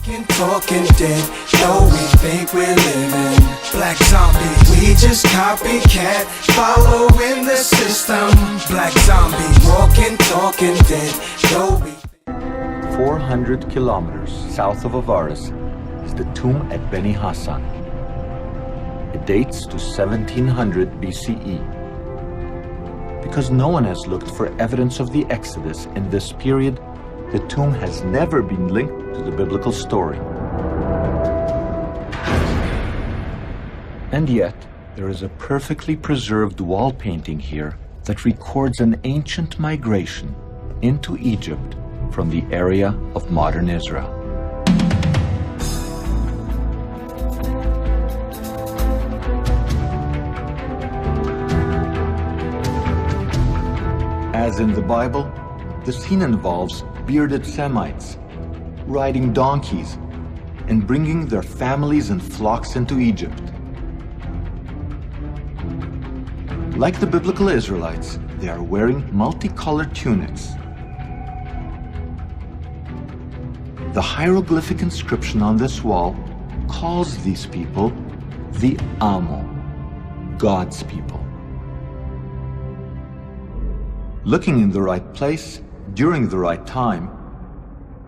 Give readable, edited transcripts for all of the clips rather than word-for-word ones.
Walking, talking dead, though we think we're living. Black zombie, we just copycat, following the system. Black zombie, walking, talking dead, though we 400 kilometers south of Avaris is the tomb at Beni Hassan. It dates to 1700 BCE. Because no one has looked for evidence of the Exodus in this period, the tomb has never been linked to the biblical story. And yet, there is a perfectly preserved wall painting here that records an ancient migration into Egypt from the area of modern Israel. As in the Bible, the scene involves bearded Semites riding donkeys and bringing their families and flocks into Egypt. Like the biblical Israelites, they are wearing multicolored tunics. The hieroglyphic inscription on this wall calls these people the Amo, God's people. Looking in the right place, during the right time,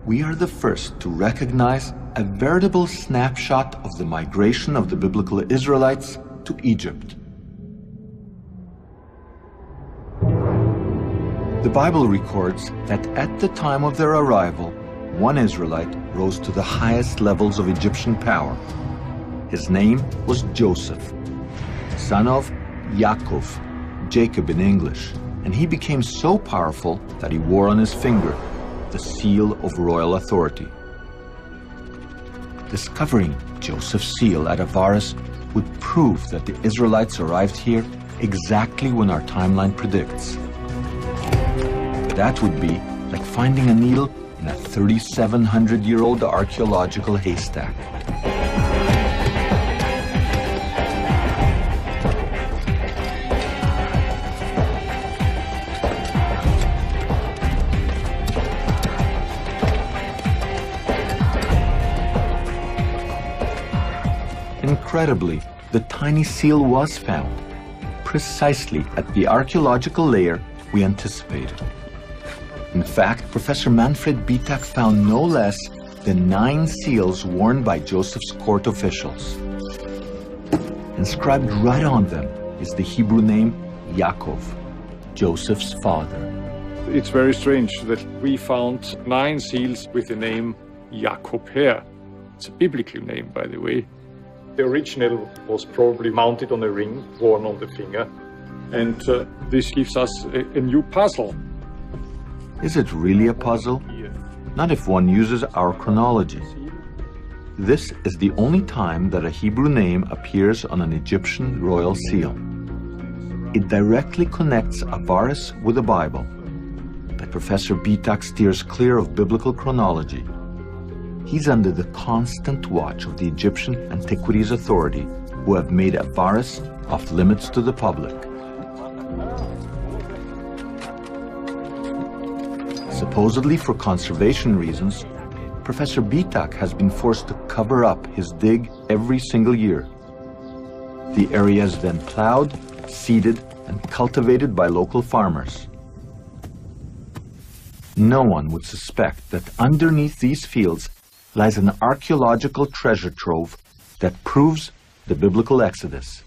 we are the first to recognize a veritable snapshot of the migration of the biblical Israelites to Egypt. The Bible records that at the time of their arrival, one Israelite rose to the highest levels of Egyptian power. His name was Joseph, son of Yaakov, Jacob in English, and he became so powerful that he wore on his finger the seal of royal authority. Discovering Joseph's seal at Avaris would prove that the Israelites arrived here exactly when our timeline predicts. That would be like finding a needle in a 3,700-year-old archaeological haystack. Incredibly, the tiny seal was found, precisely at the archaeological layer we anticipated. In fact, Professor Manfred Bitak found no less than 9 seals worn by Joseph's court officials. Inscribed right on them is the Hebrew name Yaakov, Joseph's father. It's very strange that we found 9 seals with the name Jacob here. It's a biblical name, by the way. The original was probably mounted on a ring worn on the finger, and this gives us a new puzzle. Is it really a puzzle? Not if one uses our chronology. This is the only time that a Hebrew name appears on an Egyptian royal seal. It directly connects Avaris with the Bible, but Professor Bitak steers clear of biblical chronology. He's under the constant watch of the Egyptian Antiquities Authority, who have made Avaris off limits to the public. Supposedly for conservation reasons, Professor Bitak has been forced to cover up his dig every single year. The area is then plowed, seeded, and cultivated by local farmers. No one would suspect that underneath these fields lies an archaeological treasure trove that proves the biblical Exodus.